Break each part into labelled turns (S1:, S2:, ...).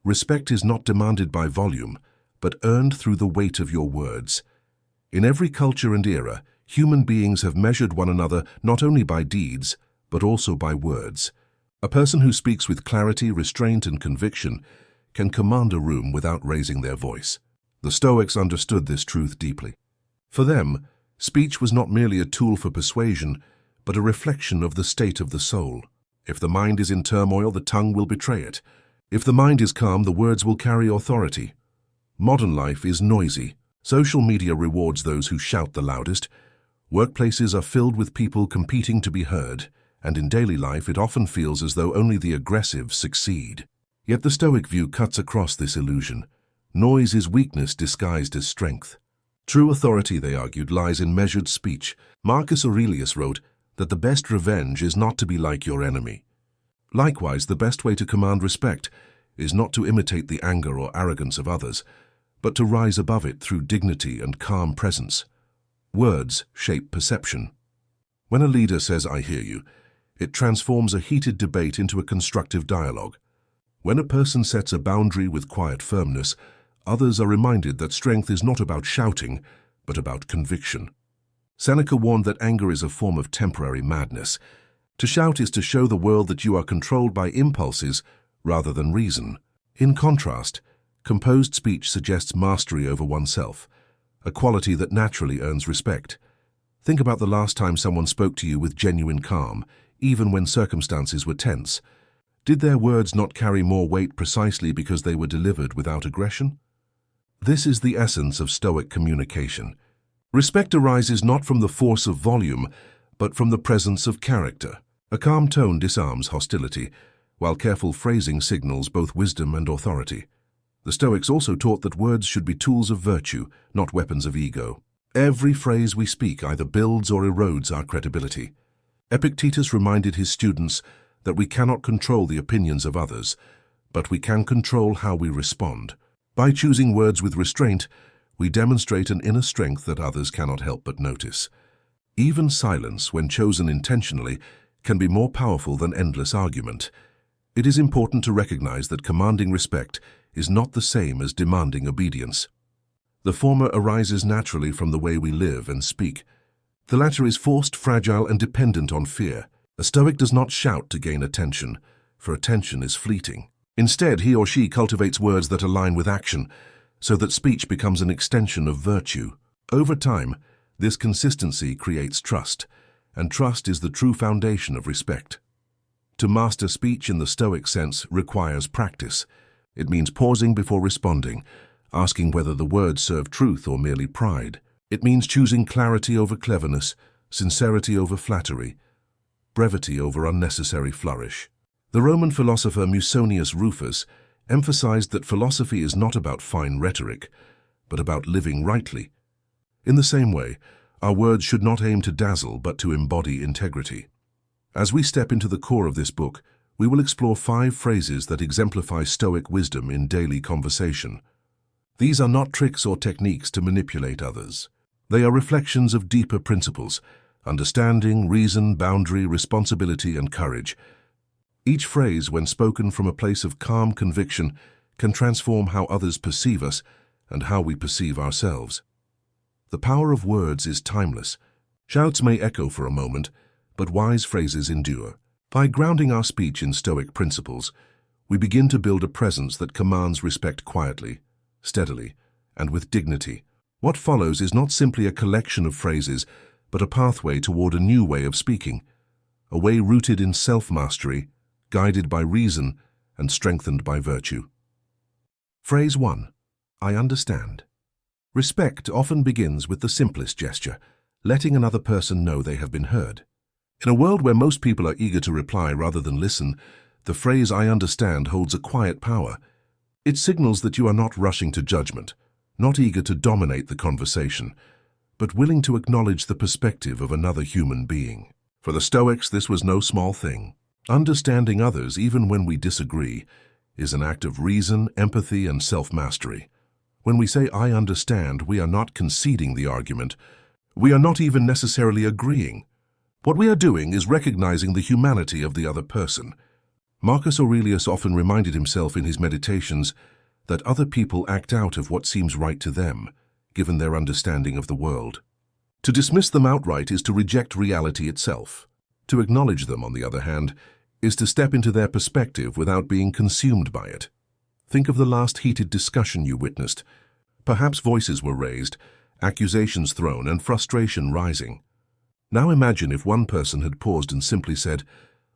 S1: Respect is not demanded by volume, but earned through the weight of your words. In every culture and era, human beings have measured one another not only by deeds, but also by words. A person who speaks with clarity, restraint, and conviction can command a room without raising their voice. The Stoics understood this truth deeply. For them, speech was not merely a tool for persuasion, but a reflection of the state of the soul. If the mind is in turmoil, the tongue will betray it. If the mind is calm, the words will carry authority. Modern life is noisy. Social media rewards those who shout the loudest. Workplaces are filled with people competing to be heard, and in daily life it often feels as though only the aggressive succeed. Yet the Stoic view cuts across this illusion. Noise is weakness disguised as strength. True authority, they argued, lies in measured speech. Marcus Aurelius wrote that the best revenge is not to be like your enemy. Likewise, the best way to command respect is not to imitate the anger or arrogance of others, but to rise above it through dignity and calm presence. Words shape perception. When a leader says, "I hear you," it transforms a heated debate into a constructive dialogue. When a person sets a boundary with quiet firmness, others are reminded that strength is not about shouting, but about conviction. Seneca warned that anger is a form of temporary madness. To shout is to show the world that you are controlled by impulses rather than reason. In contrast, composed speech suggests mastery over oneself, a quality that naturally earns respect. Think about the last time someone spoke to you with genuine calm, even when circumstances were tense. Did their words not carry more weight precisely because they were delivered without aggression? This is the essence of Stoic communication. Respect arises not from the force of volume, but from the presence of character. A calm tone disarms hostility, while careful phrasing signals both wisdom and authority. The Stoics also taught that words should be tools of virtue, not weapons of ego. Every phrase we speak either builds or erodes our credibility. Epictetus reminded his students that we cannot control the opinions of others, but we can control how we respond. By choosing words with restraint, we demonstrate an inner strength that others cannot help but notice. Even silence, when chosen intentionally, can be more powerful than endless argument. It is important to recognize that commanding respect is not the same as demanding obedience. The former arises naturally from the way we live and speak. The latter is forced, fragile, and dependent on fear. A Stoic does not shout to gain attention, for attention is fleeting. Instead, he or she cultivates words that align with action, so that speech becomes an extension of virtue. Over time, this consistency creates trust, and trust is the true foundation of respect. To master speech in the Stoic sense requires practice. It means pausing before responding, asking whether the words serve truth or merely pride. It means choosing clarity over cleverness, sincerity over flattery, brevity over unnecessary flourish. The Roman philosopher Musonius Rufus emphasized that philosophy is not about fine rhetoric, but about living rightly. In the same way, our words should not aim to dazzle, but to embody integrity. As we step into the core of this book, we will explore 5 phrases that exemplify Stoic wisdom in daily conversation. These are not tricks or techniques to manipulate others. They are reflections of deeper principles: understanding, reason, boundary, responsibility, and courage. Each phrase, when spoken from a place of calm conviction, can transform how others perceive us and how we perceive ourselves. The power of words is timeless. Shouts may echo for a moment, but wise phrases endure. By grounding our speech in Stoic principles, we begin to build a presence that commands respect quietly, steadily, and with dignity. What follows is not simply a collection of phrases, but a pathway toward a new way of speaking, a way rooted in self-mastery, guided by reason, and strengthened by virtue. Phrase 1. I understand. Respect often begins with the simplest gesture, letting another person know they have been heard. In a world where most people are eager to reply rather than listen, the phrase "I understand" holds a quiet power. It signals that you are not rushing to judgment, not eager to dominate the conversation, but willing to acknowledge the perspective of another human being. For the Stoics, this was no small thing. Understanding others, even when we disagree, is an act of reason, empathy, and self-mastery. When we say "I understand," we are not conceding the argument. We are not even necessarily agreeing. What we are doing is recognizing the humanity of the other person. Marcus Aurelius often reminded himself in his meditations that other people act out of what seems right to them, given their understanding of the world. To dismiss them outright is to reject reality itself. To acknowledge them, on the other hand, is to step into their perspective without being consumed by it. Think of the last heated discussion you witnessed. Perhaps voices were raised, accusations thrown, and frustration rising. Now imagine if one person had paused and simply said,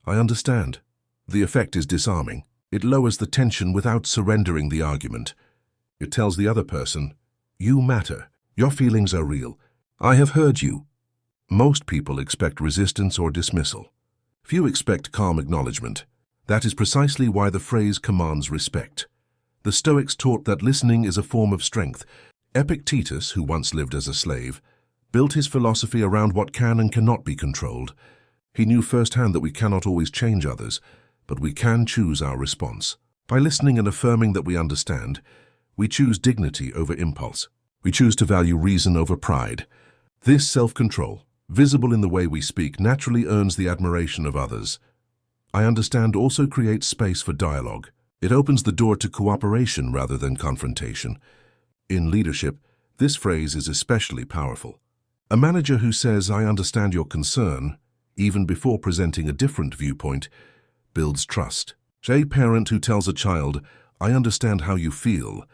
S1: "I understand." The effect is disarming. It lowers the tension without surrendering the argument. It tells the other person, "You matter. Your feelings are real. I have heard you." Most people expect resistance or dismissal. Few expect calm acknowledgement. That is precisely why the phrase commands respect. The Stoics taught that listening is a form of strength. Epictetus, who once lived as a slave, built his philosophy around what can and cannot be controlled. He knew firsthand that we cannot always change others, but we can choose our response. By listening and affirming that we understand, we choose dignity over impulse. We choose to value reason over pride. This self-control, visible in the way we speak, naturally earns the admiration of others. "I understand" also creates space for dialogue. It opens the door to cooperation rather than confrontation. In leadership, this phrase is especially powerful. A manager who says, "I understand your concern," even before presenting a different viewpoint, builds trust. A parent who tells a child, "I understand how you feel,"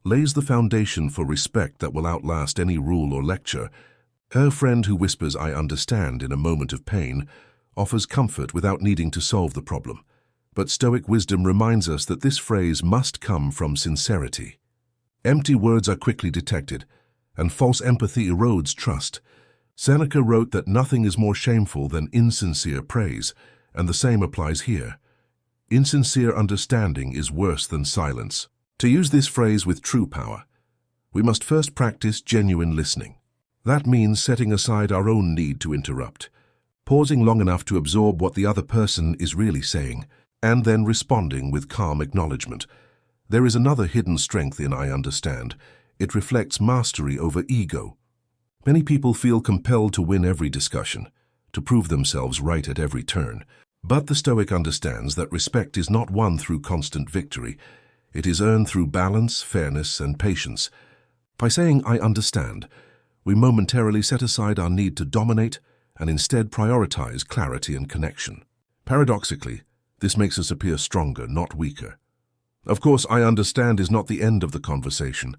S1: lays the foundation for respect that will outlast any rule or lecture. A friend who whispers, "I understand," in a moment of pain, offers comfort without needing to solve the problem. But Stoic wisdom reminds us that this phrase must come from sincerity. Empty words are quickly detected, and false empathy erodes trust. Seneca wrote that nothing is more shameful than insincere praise, and the same applies here. Insincere understanding is worse than silence. To use this phrase with true power, we must first practice genuine listening. That means setting aside our own need to interrupt, pausing long enough to absorb what the other person is really saying, and then responding with calm acknowledgement. There is another hidden strength in "I understand." It reflects mastery over ego. Many people feel compelled to win every discussion, to prove themselves right at every turn. But the Stoic understands that respect is not won through constant victory. It is earned through balance, fairness, and patience. By saying "I understand," we momentarily set aside our need to dominate and instead prioritize clarity and connection. Paradoxically, this makes us appear stronger, not weaker. Of course, "I understand" is not the end of the conversation.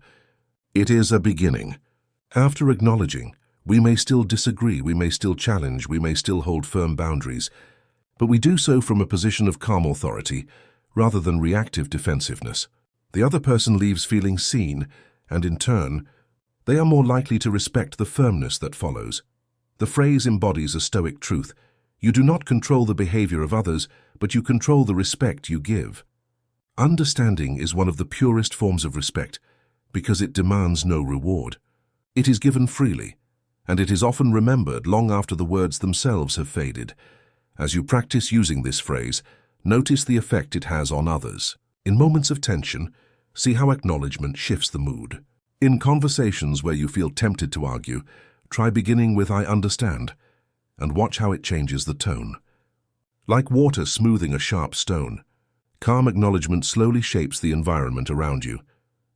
S1: It is a beginning. After acknowledging, we may still disagree, we may still challenge, we may still hold firm boundaries, but we do so from a position of calm authority rather than reactive defensiveness. The other person leaves feeling seen, and in turn, they are more likely to respect the firmness that follows. The phrase embodies a Stoic truth. You do not control the behavior of others, but you control the respect you give. Understanding is one of the purest forms of respect because it demands no reward. It is given freely, and it is often remembered long after the words themselves have faded. As you practice using this phrase, notice the effect it has on others. In moments of tension, see how acknowledgement shifts the mood. In conversations where you feel tempted to argue, try beginning with "I understand," and watch how it changes the tone. Like water smoothing a sharp stone, calm acknowledgement slowly shapes the environment around you.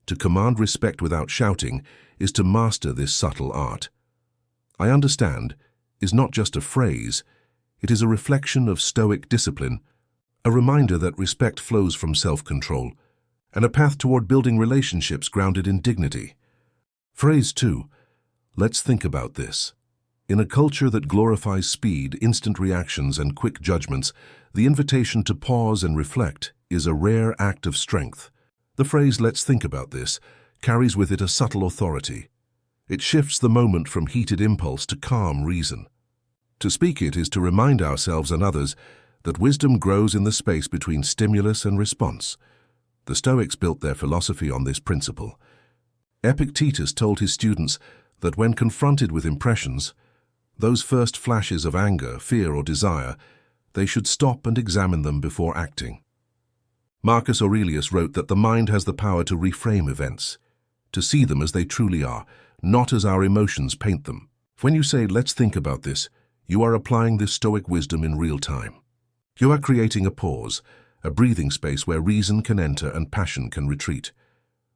S1: To command respect without shouting is to master this subtle art. "I understand" is not just a phrase, it is a reflection of Stoic discipline, a reminder that respect flows from self-control, and a path toward building relationships grounded in dignity. Phrase 2. Let's think about this. In a culture that glorifies speed, instant reactions, and quick judgments, the invitation to pause and reflect is a rare act of strength. The phrase "let's think about this" carries with it a subtle authority. It shifts the moment from heated impulse to calm reason. To speak it is to remind ourselves and others that wisdom grows in the space between stimulus and response. The Stoics built their philosophy on this principle. Epictetus told his students that when confronted with impressions, those first flashes of anger, fear, or desire, they should stop and examine them before acting. Marcus Aurelius wrote that the mind has the power to reframe events, to see them as they truly are, not as our emotions paint them. When you say "let's think about this," you are applying this Stoic wisdom in real time. You are creating a pause, a breathing space where reason can enter and passion can retreat.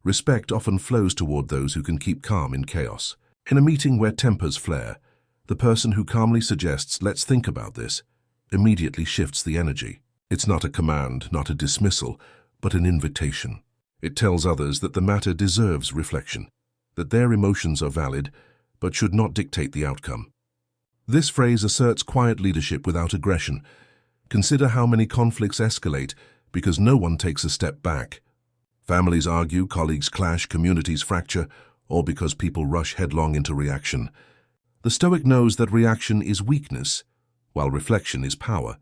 S1: Respect often flows toward those who can keep calm in chaos. In a meeting where tempers flare, the person who calmly suggests, "Let's think about this," immediately shifts the energy. It's not a command, not a dismissal, but an invitation. It tells others that the matter deserves reflection, that their emotions are valid, but should not dictate the outcome. This phrase asserts quiet leadership without aggression. Consider how many conflicts escalate because no one takes a step back. Families argue, colleagues clash, communities fracture, all because people rush headlong into reaction. The Stoic knows that reaction is weakness, while reflection is power.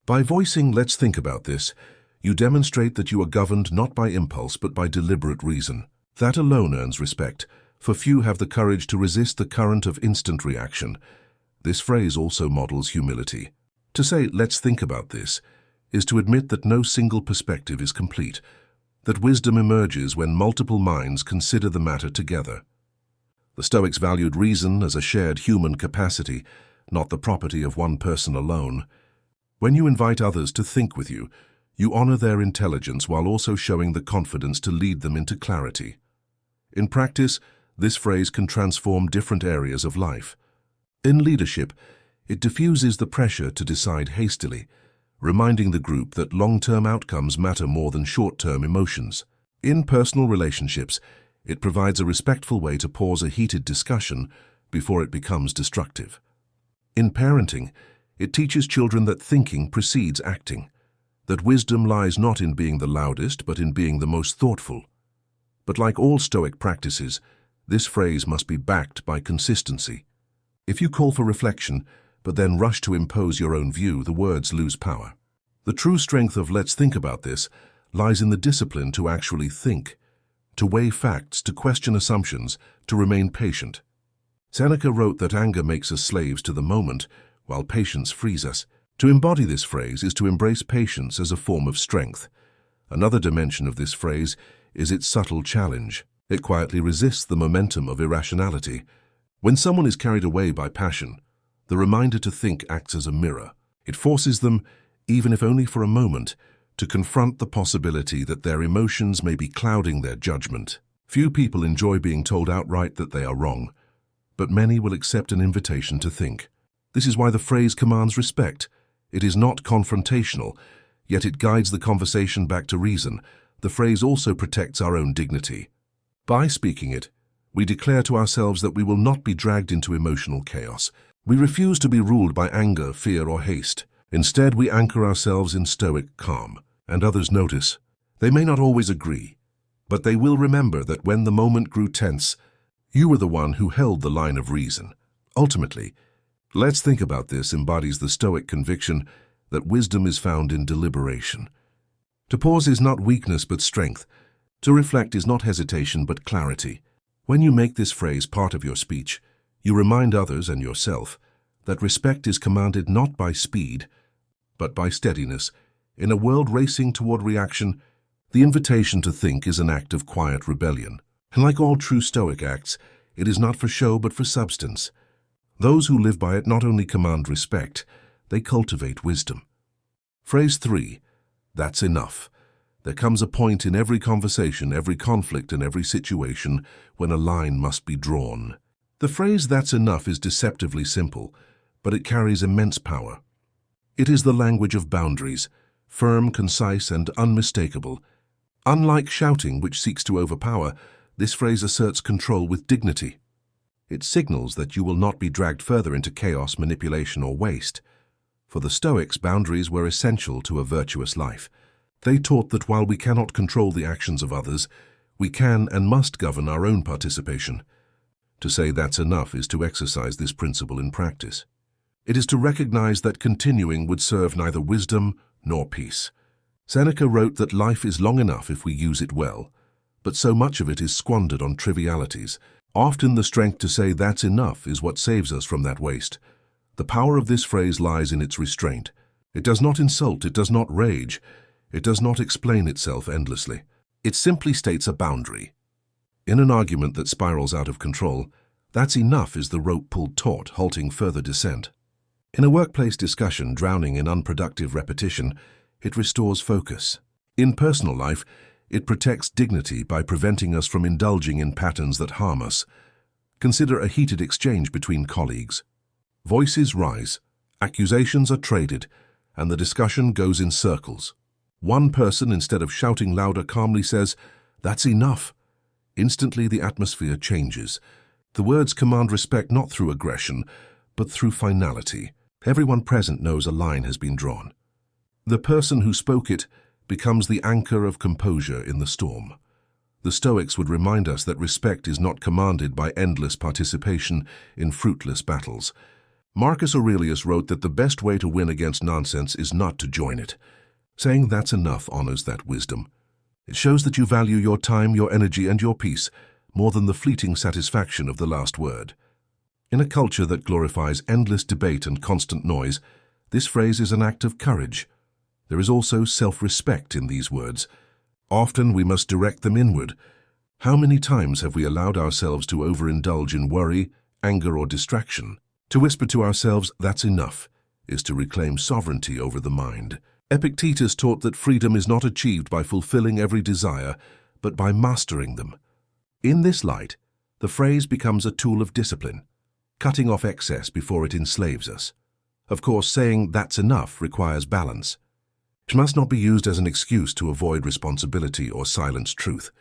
S1: By voicing, "Let's think about this," you demonstrate that you are governed not by impulse but by deliberate reason. That alone earns respect, for few have the courage to resist the current of instant reaction. This phrase also models humility. To say, "Let's think about this," is to admit that no single perspective is complete, that wisdom emerges when multiple minds consider the matter together. The Stoics valued reason as a shared human capacity, not the property of one person alone. When you invite others to think with you, you honor their intelligence while also showing the confidence to lead them into clarity. In practice, this phrase can transform different areas of life. In leadership, it diffuses the pressure to decide hastily, reminding the group that long-term outcomes matter more than short-term emotions. In personal relationships, it provides a respectful way to pause a heated discussion before it becomes destructive. In parenting, it teaches children that thinking precedes acting, that wisdom lies not in being the loudest but in being the most thoughtful. But like all Stoic practices, this phrase must be backed by consistency. If you call for reflection, but then rush to impose your own view, the words lose power. The true strength of "Let's think about this" lies in the discipline to actually think, to weigh facts, to question assumptions, to remain patient. Seneca wrote that anger makes us slaves to the moment, while patience frees us. To embody this phrase is to embrace patience as a form of strength. Another dimension of this phrase is its subtle challenge. It quietly resists the momentum of irrationality. When someone is carried away by passion, the reminder to think acts as a mirror. It forces them, even if only for a moment, to confront the possibility that their emotions may be clouding their judgment. Few people enjoy being told outright that they are wrong, but many will accept an invitation to think. This is why the phrase commands respect. It is not confrontational, yet it guides the conversation back to reason. The phrase also protects our own dignity. By speaking it, we declare to ourselves that we will not be dragged into emotional chaos. We refuse to be ruled by anger, fear, or haste. Instead, we anchor ourselves in Stoic calm, and others notice. They may not always agree, but they will remember that when the moment grew tense, you were the one who held the line of reason. Ultimately, "Let's think about this" embodies the Stoic conviction that wisdom is found in deliberation. To pause is not weakness but strength. To reflect is not hesitation but clarity. When you make this phrase part of your speech, you remind others and yourself that respect is commanded not by speed, but by steadiness. In a world racing toward reaction, the invitation to think is an act of quiet rebellion. And like all true Stoic acts, it is not for show but for substance. Those who live by it not only command respect, they cultivate wisdom. Phrase 3, "That's enough." There comes a point in every conversation, every conflict, and every situation when a line must be drawn. The phrase "that's enough" is deceptively simple, but it carries immense power. It is the language of boundaries, firm, concise, and unmistakable. Unlike shouting, which seeks to overpower, this phrase asserts control with dignity. It signals that you will not be dragged further into chaos, manipulation, or waste. For the Stoics, boundaries were essential to a virtuous life. They taught that while we cannot control the actions of others, we can and must govern our own participation. To say "that's enough" is to exercise this principle in practice. It is to recognize that continuing would serve neither wisdom nor peace. Seneca wrote that life is long enough if we use it well, but so much of it is squandered on trivialities. Often the strength to say "that's enough" is what saves us from that waste. The power of this phrase lies in its restraint. It does not insult, it does not rage, it does not explain itself endlessly. It simply states a boundary. In an argument that spirals out of control, "that's enough" is the rope pulled taut, halting further descent. In a workplace discussion drowning in unproductive repetition, it restores focus. In personal life, it protects dignity by preventing us from indulging in patterns that harm us. Consider a heated exchange between colleagues. Voices rise, accusations are traded, and the discussion goes in circles. One person, instead of shouting louder, calmly says, "That's enough." Instantly, the atmosphere changes. The words command respect not through aggression, but through finality. Everyone present knows a line has been drawn. The person who spoke it becomes the anchor of composure in the storm. The Stoics would remind us that respect is not commanded by endless participation in fruitless battles. Marcus Aurelius wrote that the best way to win against nonsense is not to join it. Saying "that's enough" honors that wisdom. It shows that you value your time, your energy, and your peace more than the fleeting satisfaction of the last word. In a culture that glorifies endless debate and constant noise, this phrase is an act of courage. There is also self-respect in these words. Often we must direct them inward. How many times have we allowed ourselves to overindulge in worry, anger, or distraction? To whisper to ourselves, "That's enough," is to reclaim sovereignty over the mind. Epictetus taught that freedom is not achieved by fulfilling every desire, but by mastering them. In this light, the phrase becomes a tool of discipline, cutting off excess before it enslaves us. Of course, saying "that's enough" requires balance. It must not be used as an excuse to avoid responsibility or silence truth.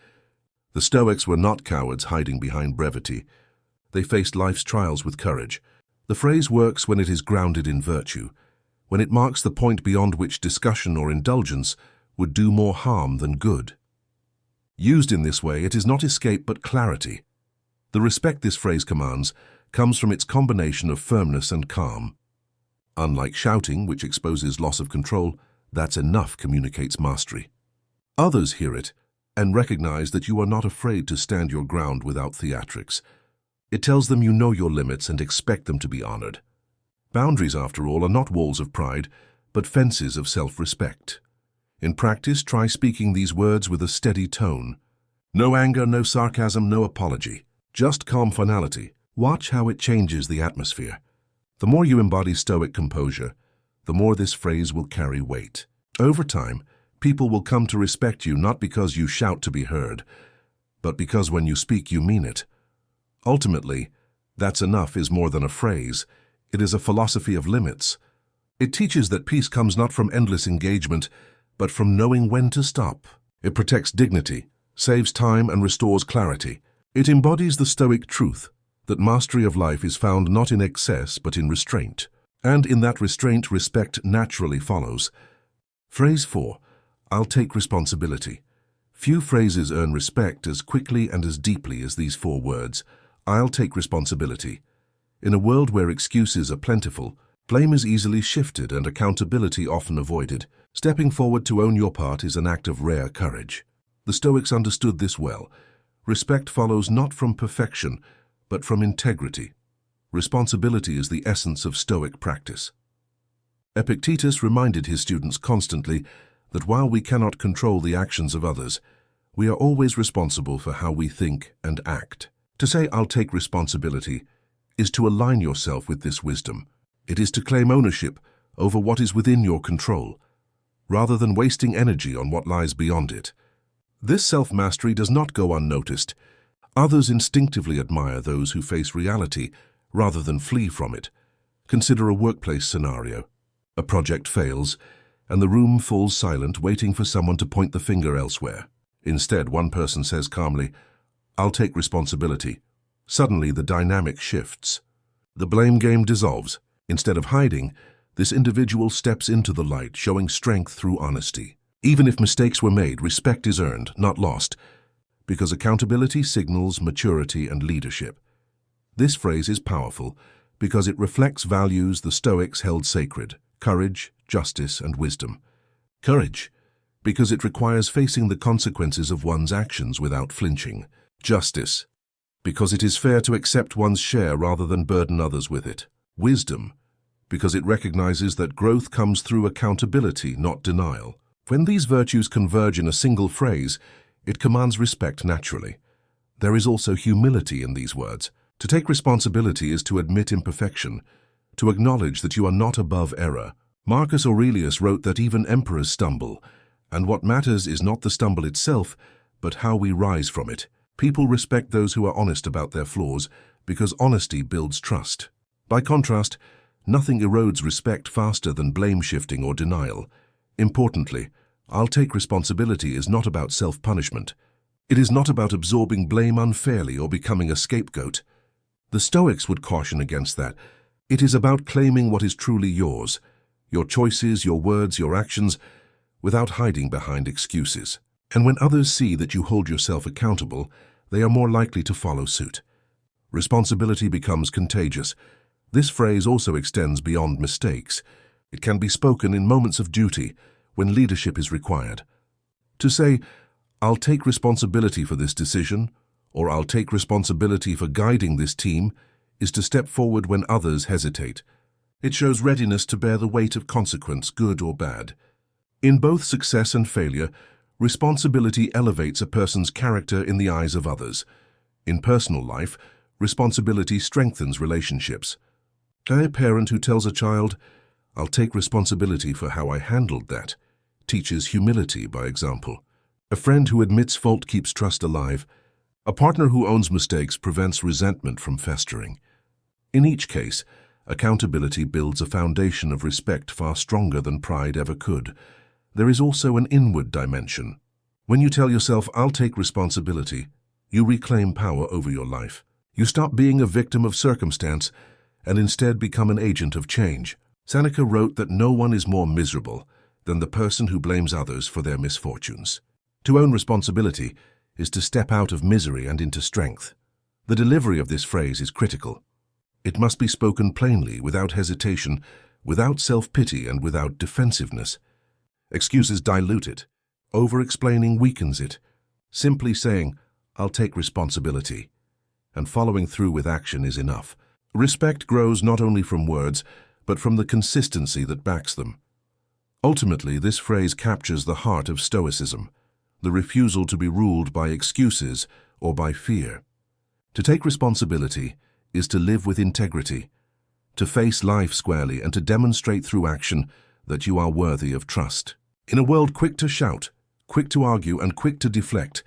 S1: The Stoics were not cowards hiding behind brevity. They faced life's trials with courage. The phrase works when it is grounded in virtue, when it marks the point beyond which discussion or indulgence would do more harm than good. Used in this way, it is not escape but clarity. The respect this phrase commands comes from its combination of firmness and calm. Unlike shouting, which exposes loss of control, "that's enough" communicates mastery. Others hear it and recognize that you are not afraid to stand your ground without theatrics. It tells them you know your limits and expect them to be honored. Boundaries, after all, are not walls of pride, but fences of self-respect. In practice, try speaking these words with a steady tone. No anger, no sarcasm, no apology. Just calm finality. Watch how it changes the atmosphere. The more you embody Stoic composure, the more this phrase will carry weight. Over time, people will come to respect you not because you shout to be heard, but because when you speak you mean it. Ultimately, "that's enough" is more than a phrase. It is a philosophy of limits. It teaches that peace comes not from endless engagement, but from knowing when to stop. It protects dignity, saves time, and restores clarity. It embodies the Stoic truth that mastery of life is found not in excess but in restraint. And in that restraint, respect naturally follows. Phrase 4. I'll take responsibility. Few phrases earn respect as quickly and as deeply as these 4 words. I'll take responsibility. In a world where excuses are plentiful, blame is easily shifted and accountability often avoided. Stepping forward to own your part is an act of rare courage. The Stoics understood this well. Respect follows not from perfection, but from integrity. Responsibility is the essence of Stoic practice. Epictetus reminded his students constantly that while we cannot control the actions of others, we are always responsible for how we think and act. To say "I'll take responsibility" is to align yourself with this wisdom. It is to claim ownership over what is within your control, rather than wasting energy on what lies beyond it. This self-mastery does not go unnoticed. Others instinctively admire those who face reality rather than flee from it. Consider a workplace scenario. A project fails, and the room falls silent, waiting for someone to point the finger elsewhere. Instead, one person says calmly, "I'll take responsibility." Suddenly, the dynamic shifts. The blame game dissolves. Instead of hiding, this individual steps into the light, showing strength through honesty. Even if mistakes were made, respect is earned, not lost, because accountability signals maturity and leadership. This phrase is powerful because it reflects values the Stoics held sacred: courage, justice, and wisdom. Courage, because it requires facing the consequences of one's actions without flinching. Justice, because it is fair to accept one's share rather than burden others with it. Wisdom, because it recognizes that growth comes through accountability, not denial. When these virtues converge in a single phrase, it commands respect naturally. There is also humility in these words. To take responsibility is to admit imperfection, to acknowledge that you are not above error, Marcus Aurelius wrote that even emperors stumble, and what matters is not the stumble itself, but how we rise from it. People respect those who are honest about their flaws, because honesty builds trust. By contrast, nothing erodes respect faster than blame shifting or denial. Importantly, I'll take responsibility is not about self-punishment. It is not about absorbing blame unfairly or becoming a scapegoat. The Stoics would caution against that. It is about claiming what is truly yours, your choices, your words, your actions, without hiding behind excuses. And when others see that you hold yourself accountable, they are more likely to follow suit. Responsibility becomes contagious. This phrase also extends beyond mistakes. It can be spoken in moments of duty, when leadership is required. To say, I'll take responsibility for this decision, or I'll take responsibility for guiding this team, is to step forward when others hesitate. It shows readiness to bear the weight of consequence, good or bad. In both success and failure, responsibility elevates a person's character in the eyes of others. In personal life, responsibility strengthens relationships. A parent who tells a child, I'll take responsibility for how I handled that, teaches humility by example. A friend who admits fault keeps trust alive. A partner who owns mistakes prevents resentment from festering. In each case, accountability builds a foundation of respect far stronger than pride ever could. There is also an inward dimension. When you tell yourself, I'll take responsibility, you reclaim power over your life. You stop being a victim of circumstance and instead become an agent of change. Seneca wrote that no one is more miserable than the person who blames others for their misfortunes. To own responsibility is to step out of misery and into strength. The delivery of this phrase is critical. It must be spoken plainly, without hesitation, without self-pity, and without defensiveness. Excuses dilute it. Over-explaining weakens it. Simply saying, I'll take responsibility, and following through with action is enough. Respect grows not only from words, but from the consistency that backs them. Ultimately, this phrase captures the heart of Stoicism, the refusal to be ruled by excuses or by fear. To take responsibility is to live with integrity, to face life squarely and to demonstrate through action that you are worthy of trust. In a world quick to shout, quick to argue, and quick to deflect,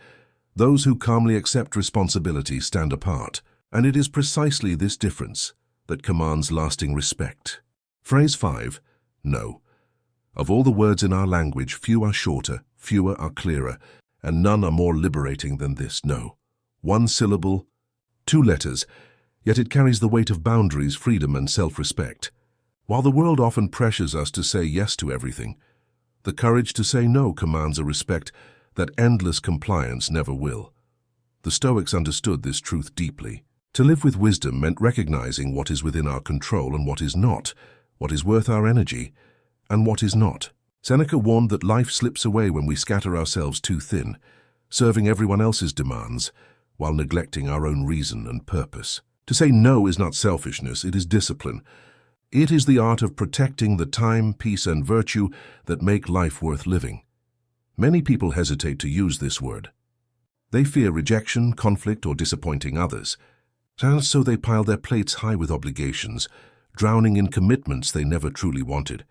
S1: those who calmly accept responsibility stand apart, and it is precisely this difference that commands lasting respect. Phrase 5. No. Of all the words in our language, few are shorter, fewer are clearer, and none are more liberating than this no. One syllable, 2 letters, yet it carries the weight of boundaries, freedom, and self-respect. While the world often pressures us to say yes to everything, the courage to say no commands a respect that endless compliance never will. The Stoics understood this truth deeply. To live with wisdom meant recognizing what is within our control and what is not, what is worth our energy, and what is not. Seneca warned that life slips away when we scatter ourselves too thin, serving everyone else's demands while neglecting our own reason and purpose. To say no is not selfishness, it is discipline. It is the art of protecting the time, peace, and virtue that make life worth living. Many people hesitate to use this word. They fear rejection, conflict, or disappointing others, and so they pile their plates high with obligations, drowning in commitments they never truly wanted.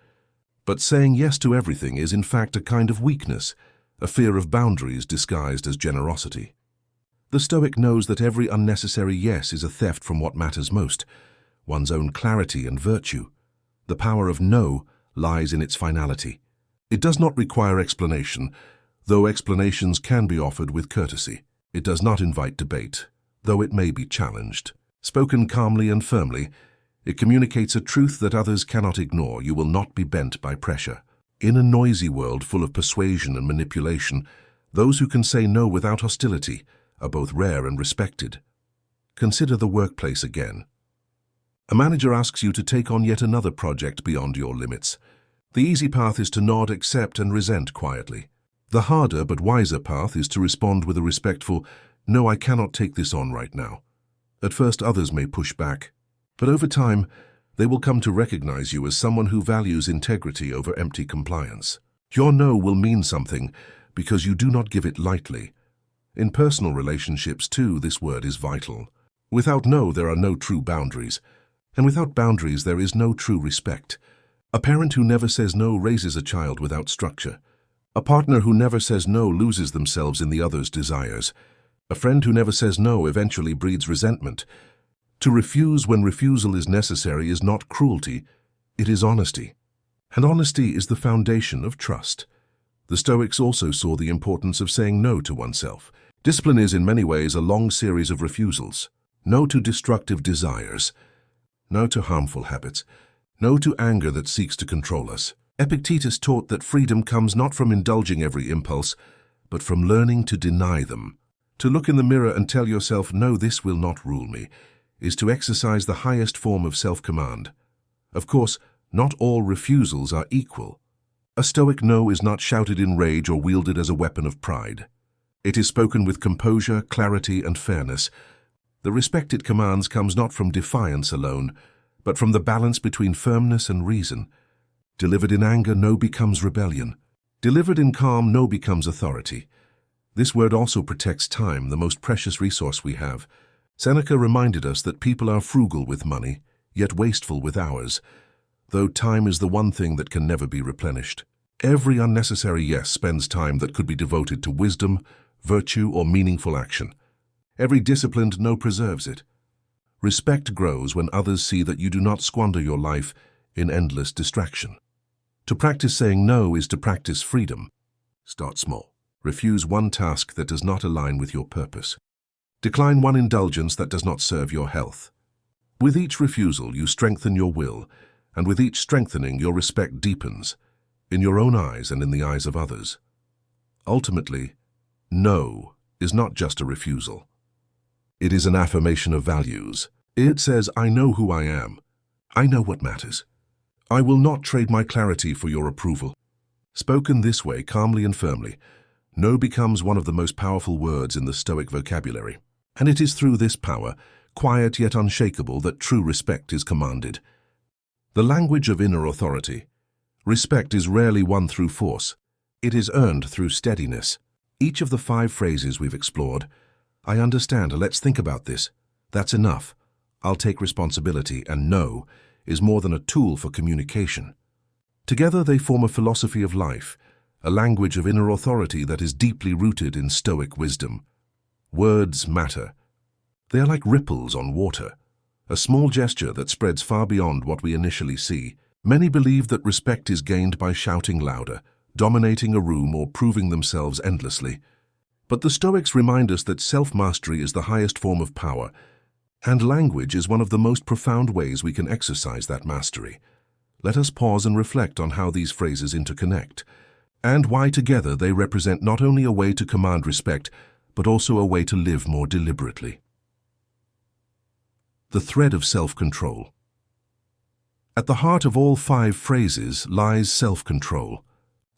S1: But saying yes to everything is in fact a kind of weakness, a fear of boundaries disguised as generosity. The Stoic knows that every unnecessary yes is a theft from what matters most, one's own clarity and virtue. The power of no lies in its finality. It does not require explanation, though explanations can be offered with courtesy. It does not invite debate, though it may be challenged. Spoken calmly and firmly, it communicates a truth that others cannot ignore. You will not be bent by pressure. In a noisy world full of persuasion and manipulation, those who can say no without hostility are both rare and respected. Consider the workplace again. A manager asks you to take on yet another project beyond your limits. The easy path is to nod, accept, and resent quietly. The harder but wiser path is to respond with a respectful, "No, I cannot take this on right now." At first, others may push back, but over time, they will come to recognize you as someone who values integrity over empty compliance. Your no will mean something because you do not give it lightly. In personal relationships, too, this word is vital. Without no, there are no true boundaries, and without boundaries, there is no true respect. A parent who never says no raises a child without structure. A partner who never says no loses themselves in the other's desires. A friend who never says no eventually breeds resentment. To refuse when refusal is necessary is not cruelty, it is honesty. And honesty is the foundation of trust. The Stoics also saw the importance of saying no to oneself. Discipline is in many ways a long series of refusals. No to destructive desires. No to harmful habits. No to anger that seeks to control us. Epictetus taught that freedom comes not from indulging every impulse, but from learning to deny them. To look in the mirror and tell yourself, "No, this will not rule me," is to exercise the highest form of self-command. Of course, not all refusals are equal. A Stoic no is not shouted in rage or wielded as a weapon of pride. It is spoken with composure, clarity, and fairness. The respect it commands comes not from defiance alone, but from the balance between firmness and reason. Delivered in anger, no becomes rebellion. Delivered in calm, no becomes authority. This word also protects time, the most precious resource we have. Seneca reminded us that people are frugal with money, yet wasteful with hours, though time is the one thing that can never be replenished. Every unnecessary yes spends time that could be devoted to wisdom, virtue, or meaningful action. Every disciplined no preserves it. Respect grows when others see that you do not squander your life in endless distraction. To practice saying no is to practice freedom. Start small. Refuse one task that does not align with your purpose. Decline one indulgence that does not serve your health. With each refusal, you strengthen your will, and with each strengthening, your respect deepens, in your own eyes and in the eyes of others. Ultimately, no is not just a refusal. It is an affirmation of values. It says, "I know who I am. I know what matters. I will not trade my clarity for your approval." Spoken this way, calmly and firmly, no becomes one of the most powerful words in the Stoic vocabulary. And it is through this power, quiet yet unshakable, that true respect is commanded. The language of inner authority. Respect is rarely won through force. It is earned through steadiness. Each of the 5 phrases we've explored, "I understand, let's think about this," "That's enough," "I'll take responsibility," and "No," is more than a tool for communication. Together they form a philosophy of life, a language of inner authority that is deeply rooted in Stoic wisdom. Words matter. They are like ripples on water, a small gesture that spreads far beyond what we initially see. Many believe that respect is gained by shouting louder, dominating a room, or proving themselves endlessly. But the Stoics remind us that self-mastery is the highest form of power, and language is one of the most profound ways we can exercise that mastery. Let us pause and reflect on how these phrases interconnect, and why together they represent not only a way to command respect, but also a way to live more deliberately. The thread of self-control. At the heart of all 5 phrases lies self-control.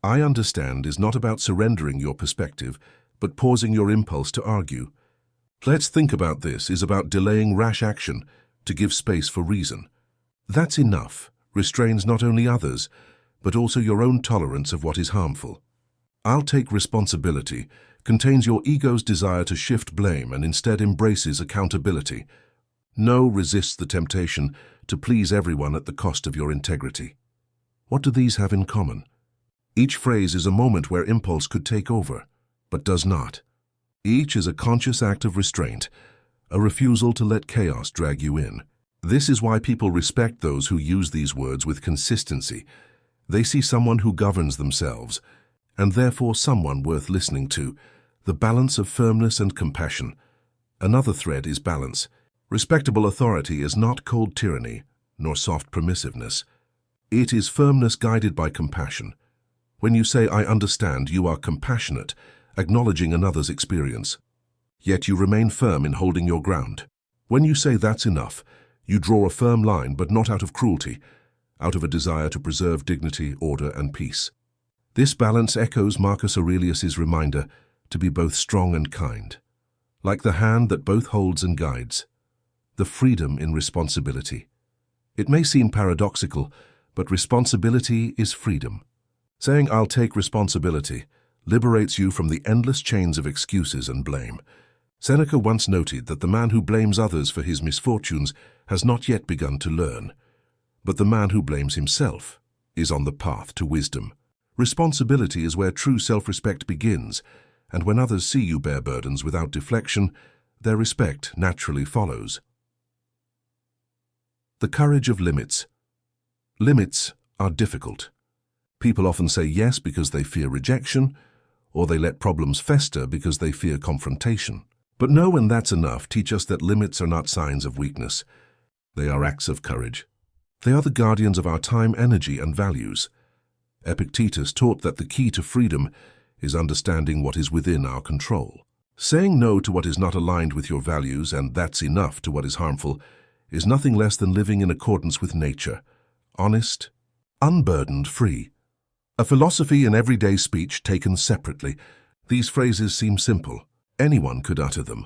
S1: "I understand" is not about surrendering your perspective, but pausing your impulse to argue. "Let's think about this" is about delaying rash action to give space for reason. "That's enough" restrains not only others, but also your own tolerance of what is harmful. "I'll take responsibility" contains your ego's desire to shift blame and instead embraces accountability. "No" resists the temptation to please everyone at the cost of your integrity. What do these have in common? Each phrase is a moment where impulse could take over, but does not. Each is a conscious act of restraint, a refusal to let chaos drag you in. This is why people respect those who use these words with consistency. They see someone who governs themselves, and therefore someone worth listening to. The balance of firmness and compassion. Another thread is balance. Respectable authority is not cold tyranny, nor soft permissiveness. It is firmness guided by compassion. When you say, "I understand," you are compassionate, acknowledging another's experience. Yet you remain firm in holding your ground. When you say, "That's enough," you draw a firm line, but not out of cruelty, out of a desire to preserve dignity, order, and peace. This balance echoes Marcus Aurelius's reminder to be both strong and kind, like the hand that both holds and guides. The freedom in responsibility. It may seem paradoxical, but responsibility is freedom. Saying, "I'll take responsibility," liberates you from the endless chains of excuses and blame. Seneca once noted that the man who blames others for his misfortunes has not yet begun to learn, but the man who blames himself is on the path to wisdom. Responsibility is where true self-respect begins, and when others see you bear burdens without deflection, their respect naturally follows. The courage of limits. Limits are difficult. People often say yes because they fear rejection, or they let problems fester because they fear confrontation. But know when that's enough, teach us that limits are not signs of weakness. They are acts of courage. They are the guardians of our time, energy, and values. Epictetus taught that the key to freedom is understanding what is within our control. Saying no to what is not aligned with your values, and that's enough to what is harmful, is nothing less than living in accordance with nature, honest, unburdened, free. A philosophy and everyday speech taken separately. These phrases seem simple. Anyone could utter them.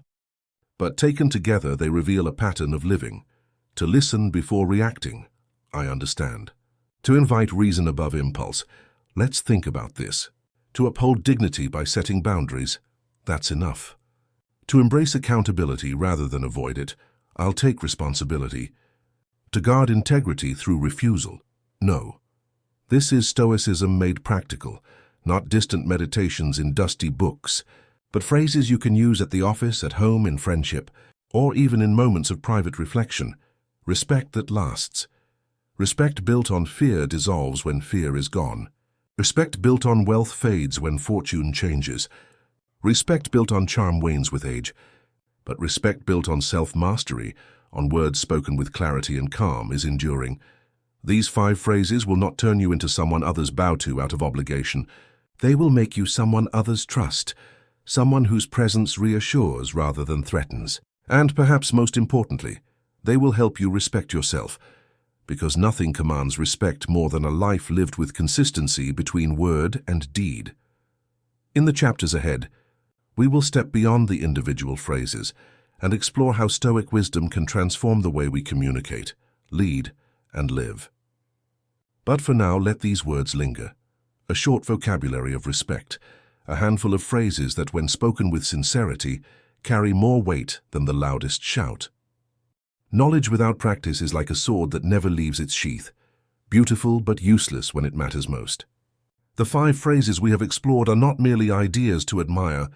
S1: But taken together, they reveal a pattern of living. To listen before reacting. I understand. To invite reason above impulse. Let's think about this. To uphold dignity by setting boundaries. That's enough. To embrace accountability rather than avoid it. I'll take responsibility. To guard integrity through refusal. No. This is Stoicism made practical, not distant meditations in dusty books, but phrases you can use at the office, at home, in friendship, or even in moments of private reflection. Respect that lasts. Respect built on fear dissolves when fear is gone. Respect built on wealth fades when fortune changes. Respect built on charm wanes with age. But respect built on self-mastery, on words spoken with clarity and calm, is enduring. These 5 phrases will not turn you into someone others bow to out of obligation. They will make you someone others trust, someone whose presence reassures rather than threatens. And perhaps most importantly, they will help you respect yourself, because nothing commands respect more than a life lived with consistency between word and deed. In the chapters ahead, we will step beyond the individual phrases and explore how Stoic wisdom can transform the way we communicate, lead, and live. But for now, let these words linger. A short vocabulary of respect, a handful of phrases that, when spoken with sincerity, carry more weight than the loudest shout. Knowledge without practice is like a sword that never leaves its sheath, beautiful but useless when it matters most. The 5 phrases we have explored are not merely ideas to admire,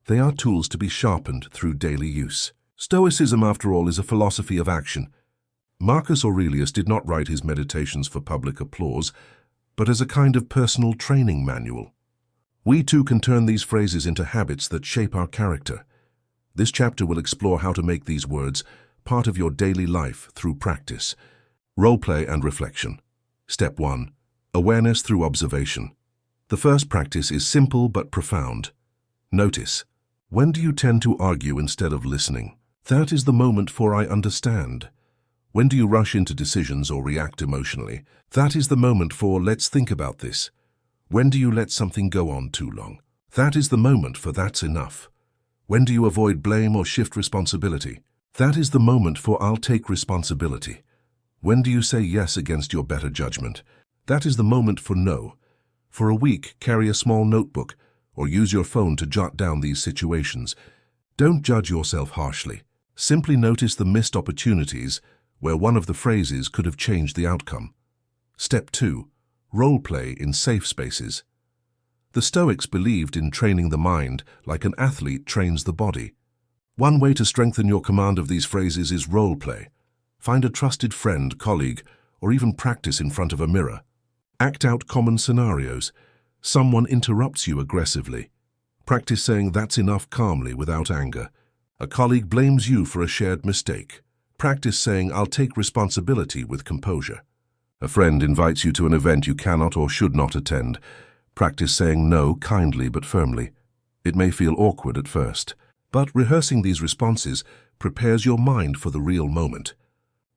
S1: they are tools to be sharpened through daily use. Stoicism, after all, is a philosophy of action. Marcus Aurelius did not write his meditations for public applause, but as a kind of personal training manual. We too can turn these phrases into habits that shape our character. This chapter will explore how to make these words part of your daily life through practice. Role-play and reflection. Step 1. Awareness through observation. The first practice is simple but profound. Notice, when do you tend to argue instead of listening? That is the moment for I understand. When do you rush into decisions or react emotionally? That is the moment for let's think about this. When do you let something go on too long? That is the moment for that's enough. When do you avoid blame or shift responsibility? That is the moment for I'll take responsibility. When do you say yes against your better judgment? That is the moment for no. For a week, carry a small notebook or use your phone to jot down these situations. Don't judge yourself harshly. Simply notice the missed opportunities where one of the phrases could have changed the outcome. Step 2. Role-play in safe spaces. The Stoics believed in training the mind like an athlete trains the body. One way to strengthen your command of these phrases is role-play. Find a trusted friend, colleague, or even practice in front of a mirror. Act out common scenarios. Someone interrupts you aggressively. Practice saying that's enough calmly without anger. A colleague blames you for a shared mistake. Practice saying I'll take responsibility with composure. A friend invites you to an event you cannot or should not attend. Practice saying no kindly but firmly. It may feel awkward at first, but rehearsing these responses prepares your mind for the real moment.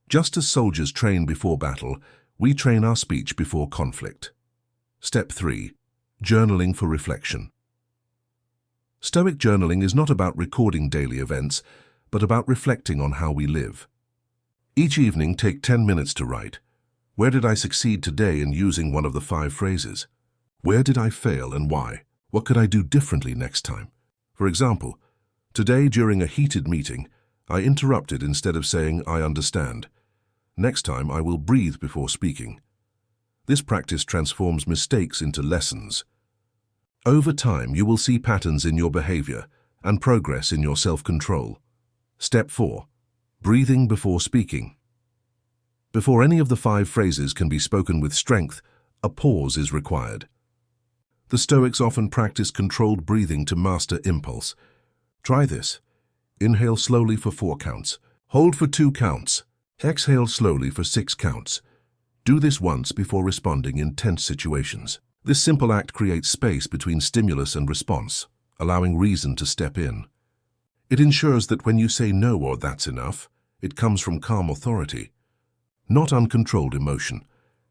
S1: Just as soldiers train before battle, we train our speech before conflict. Step 3. Journaling for reflection. Stoic journaling is not about recording daily events, but about reflecting on how we live. Each evening, take 10 minutes to write. Where did I succeed today in using one of the 5 phrases? Where did I fail and why? What could I do differently next time? For example, today during a heated meeting, I interrupted instead of saying I understand. Next time I will breathe before speaking. This practice transforms mistakes into lessons. Over time, you will see patterns in your behavior and progress in your self-control. Step 4. Breathing before speaking. Before any of the 5 phrases can be spoken with strength, a pause is required. The Stoics often practice controlled breathing to master impulse. Try this. Inhale slowly for 4 counts. Hold for 2 counts. Exhale slowly for 6 counts. Do this once before responding in tense situations. This simple act creates space between stimulus and response, allowing reason to step in. It ensures that when you say no or that's enough, it comes from calm authority, not uncontrolled emotion.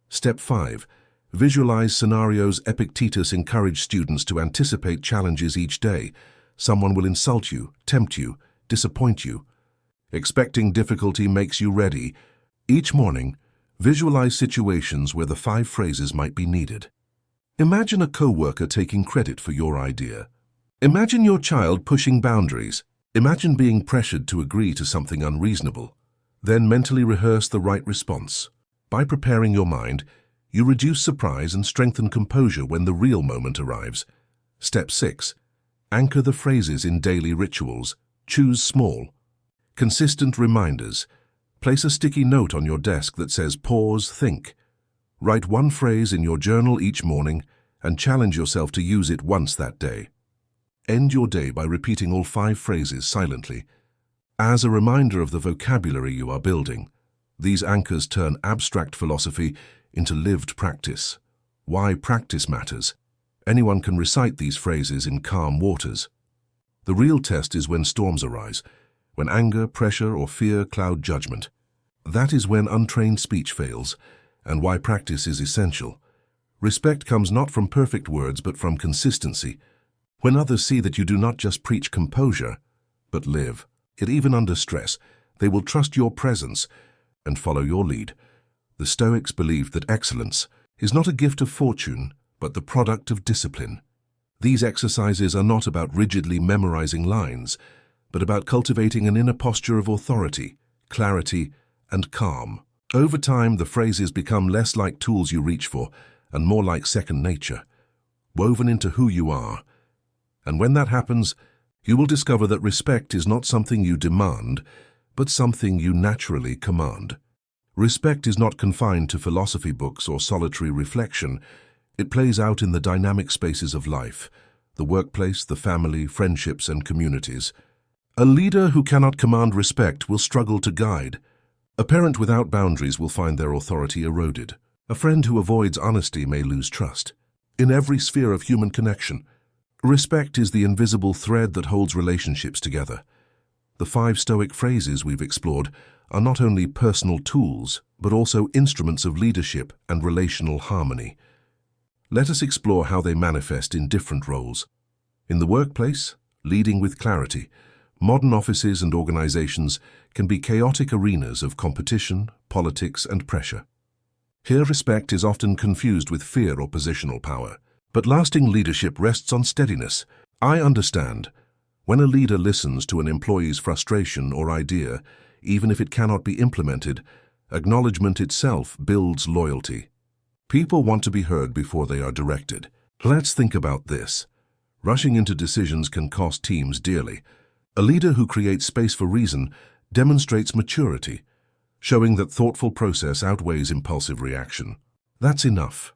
S1: Step 5. Visualize scenarios. Epictetus encouraged students to anticipate challenges each day. Someone will insult you, tempt you, disappoint you. Expecting difficulty makes you ready. Each morning, visualize situations where the 5 phrases might be needed. Imagine a co-worker taking credit for your idea. Imagine your child pushing boundaries. Imagine being pressured to agree to something unreasonable. Then mentally rehearse the right response. By preparing your mind, you reduce surprise and strengthen composure when the real moment arrives. Step 6. Anchor the phrases in daily rituals. Choose small, consistent reminders. Place a sticky note on your desk that says pause, think. Write 1 phrase in your journal each morning and challenge yourself to use it once that day. End your day by repeating all 5 phrases silently. As a reminder of the vocabulary you are building, these anchors turn abstract philosophy into lived practice. Why practice matters. Anyone can recite these phrases in calm waters. The real test is when storms arise, when anger, pressure, or fear cloud judgment. That is when untrained speech fails, and why practice is essential. Respect comes not from perfect words, but from consistency. When others see that you do not just preach composure, but live it even under stress, they will trust your presence and follow your lead. The Stoics believed that excellence is not a gift of fortune, but the product of discipline. These exercises are not about rigidly memorizing lines, but about cultivating an inner posture of authority, clarity, and calm. Over time, the phrases become less like tools you reach for and more like second nature, woven into who you are. And when that happens, you will discover that respect is not something you demand, but something you naturally command. Respect is not confined to philosophy books or solitary reflection. It plays out in the dynamic spaces of life, the workplace, the family, friendships, and communities. A leader who cannot command respect will struggle to guide. A parent without boundaries will find their authority eroded. A friend who avoids honesty may lose trust. In every sphere of human connection, respect is the invisible thread that holds relationships together. The 5 Stoic phrases we've explored are not only personal tools, but also instruments of leadership and relational harmony. Let us explore how they manifest in different roles. In the workplace, leading with clarity. Modern offices and organizations can be chaotic arenas of competition, politics, and pressure. Here, respect is often confused with fear or positional power. But lasting leadership rests on steadiness. I understand. When a leader listens to an employee's frustration or idea, even if it cannot be implemented, acknowledgement itself builds loyalty. People want to be heard before they are directed. Let's think about this. Rushing into decisions can cost teams dearly. A leader who creates space for reason demonstrates maturity, showing that thoughtful process outweighs impulsive reaction. That's enough.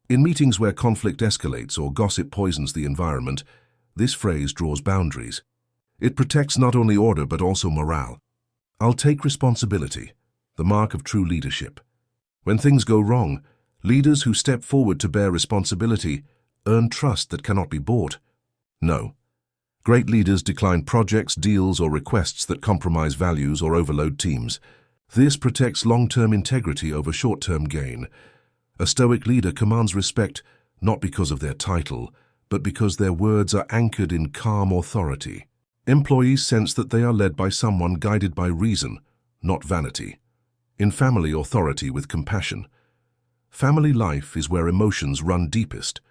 S1: In meetings where conflict escalates or gossip poisons the environment, this phrase draws boundaries. It protects not only order but also morale. I'll take responsibility, the mark of true leadership. When things go wrong, leaders who step forward to bear responsibility earn trust that cannot be bought. No. Great leaders decline projects, deals, or requests that compromise values or overload teams. This protects long-term integrity over short-term gain. A Stoic leader commands respect not because of their title, but because their words are anchored in calm authority. Employees sense that they are led by someone guided by reason, not vanity. In family, authority with compassion. Family life is where emotions run deepest.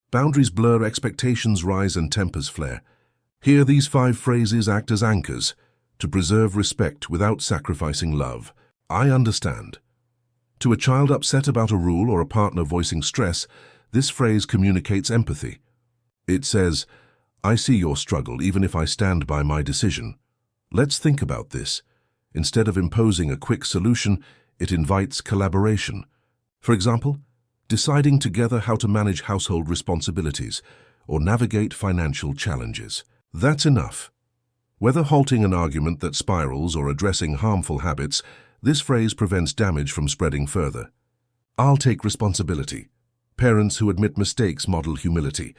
S1: Boundaries blur, expectations rise, and tempers flare. Here, these 5 phrases act as anchors to preserve respect without sacrificing love. I understand. To a child upset about a rule or a partner voicing stress, this phrase communicates empathy. It says, "I see your struggle even if I stand by my decision." Let's think about this. Instead of imposing a quick solution, it invites collaboration. For example, deciding together how to manage household responsibilities or navigate financial challenges. That's enough. Whether halting an argument that spirals or addressing harmful habits, this phrase prevents damage from spreading further. I'll take responsibility. Parents who admit mistakes model humility.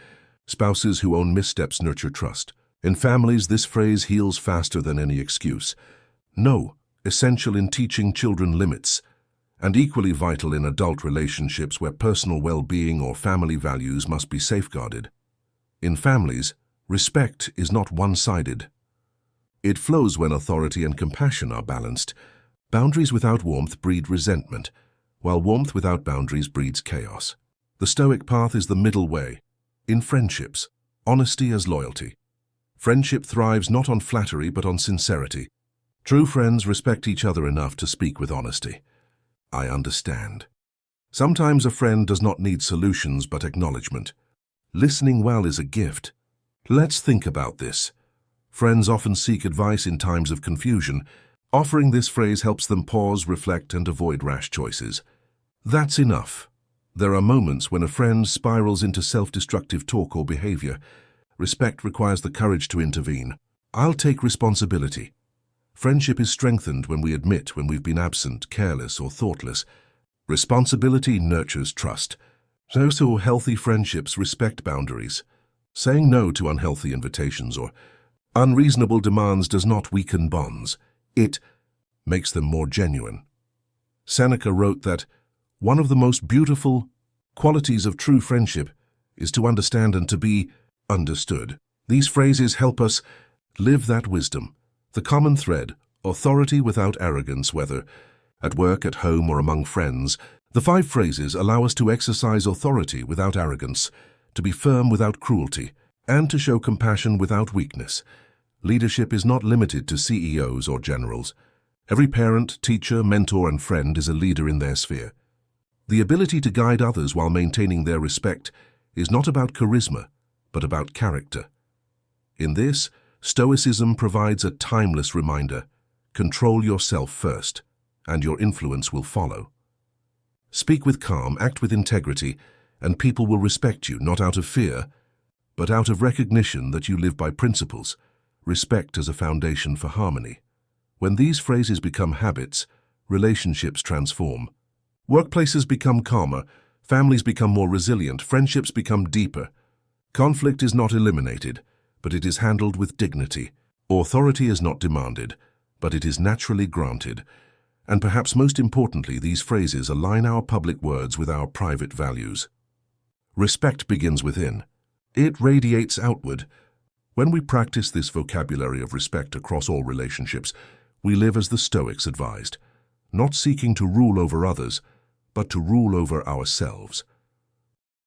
S1: Spouses who own missteps nurture trust. In families, this phrase heals faster than any excuse. No, essential in teaching children limits, and equally vital in adult relationships where personal well-being or family values must be safeguarded. In families, respect is not one-sided. It flows when authority and compassion are balanced. Boundaries without warmth breed resentment, while warmth without boundaries breeds chaos. The Stoic path is the middle way. In friendships, honesty as loyalty. Friendship thrives not on flattery but on sincerity. True friends respect each other enough to speak with honesty. I understand. Sometimes a friend does not need solutions but acknowledgement. Listening well is a gift. Let's think about this. Friends often seek advice in times of confusion. Offering this phrase helps them pause, reflect, and avoid rash choices. That's enough. There are moments when a friend spirals into self-destructive talk or behavior. Respect requires the courage to intervene. I'll take responsibility. Friendship is strengthened when we admit when we've been absent, careless, or thoughtless. Responsibility nurtures trust. So healthy friendships respect boundaries. Saying no to unhealthy invitations or unreasonable demands does not weaken bonds. It makes them more genuine. Seneca wrote that one of the most beautiful qualities of true friendship is to understand and to be understood. These phrases help us live that wisdom. The common thread, authority without arrogance, whether at work, at home, or among friends. The 5 phrases allow us to exercise authority without arrogance, to be firm without cruelty, and to show compassion without weakness. Leadership is not limited to CEOs or generals. Every parent, teacher, mentor, and friend is a leader in their sphere. The ability to guide others while maintaining their respect is not about charisma, but about character. In this, Stoicism provides a timeless reminder: control yourself first, and your influence will follow. Speak with calm, act with integrity, and people will respect you not out of fear, but out of recognition that you live by principles. Respect as a foundation for harmony. When these phrases become habits, relationships transform. Workplaces become calmer, families become more resilient, friendships become deeper. Conflict is not eliminated, but it is handled with dignity. Authority is not demanded, but it is naturally granted. And perhaps most importantly, these phrases align our public words with our private values. Respect begins within. It radiates outward. When we practice this vocabulary of respect across all relationships, we live as the Stoics advised, not seeking to rule over others, but to rule over ourselves.